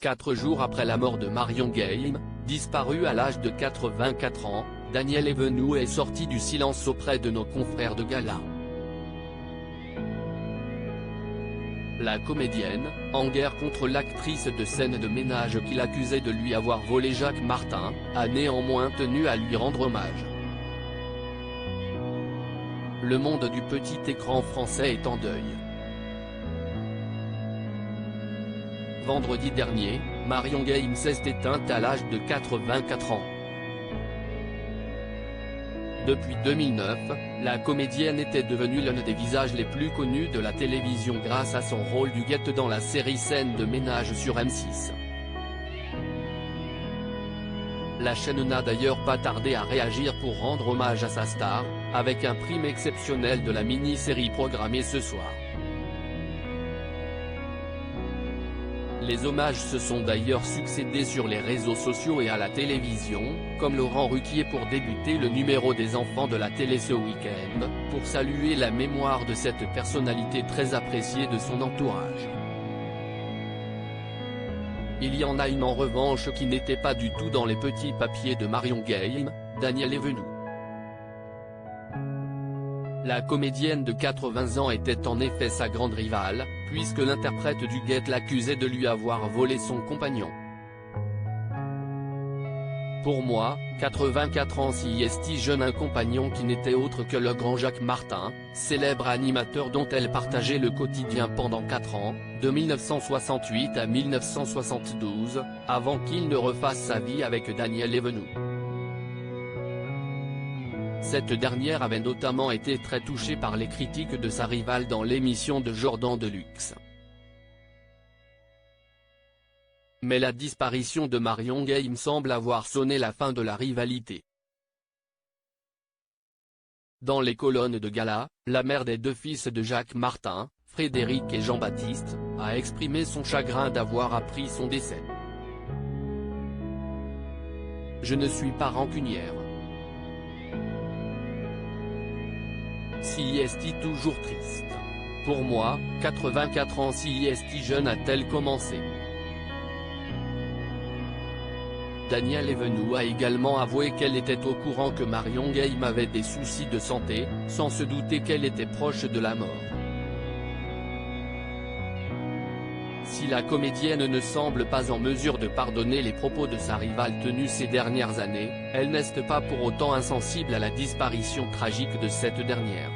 4 jours après la mort de Marion Guilhem, disparue à l'âge de 84 ans, Daniel Evenou est sorti du silence auprès de nos confrères de gala. La comédienne, en guerre contre l'actrice de scène de ménage qui l'accusait de lui avoir volé Jacques Martin, a néanmoins tenu à lui rendre hommage. Le monde du petit écran français est en deuil. Vendredi dernier, Marion Guilhem s'est éteinte à l'âge de 84 ans. Depuis 2009, la comédienne était devenue l'un des visages les plus connus de la télévision grâce à son rôle du guette dans la série Scène de ménage sur M6. La chaîne n'a d'ailleurs pas tardé à réagir pour rendre hommage à sa star, avec un prime exceptionnel de la mini-série programmée ce soir. Les hommages se sont d'ailleurs succédé sur les réseaux sociaux et à la télévision, comme Laurent Ruquier pour débuter le numéro des enfants de la télé ce week-end, pour saluer la mémoire de cette personnalité très appréciée de son entourage. Il y en a une en revanche qui n'était pas du tout dans les petits papiers de Marion Guilhem, Daniel Evenou. La comédienne de 80 ans était en effet sa grande rivale, puisque l'interprète du guette l'accusait de lui avoir volé son compagnon. Pour moi, 84 ans si est jeune un compagnon qui n'était autre que le grand Jacques Martin, célèbre animateur dont elle partageait le quotidien pendant 4 ans, de 1968 à 1972, avant qu'il ne refasse sa vie avec Daniel Evenou. Cette dernière avait notamment été très touchée par les critiques de sa rivale dans l'émission de Jordan Deluxe. Mais la disparition de Marion Guilhem semble avoir sonné la fin de la rivalité. Dans les colonnes de gala, la mère des 2 fils de Jacques Martin, Frédéric et Jean-Baptiste, a exprimé son chagrin d'avoir appris son décès. « Je ne suis pas rancunière. Si est toujours triste. Pour moi, 84 ans si est jeune a-t-elle commencé. » Daniel Evenou a également avoué qu'elle était au courant que Marion Guilhem avait des soucis de santé, sans se douter qu'elle était proche de la mort. Si la comédienne ne semble pas en mesure de pardonner les propos de sa rivale tenus ces dernières années, elle n'est pas pour autant insensible à la disparition tragique de cette dernière.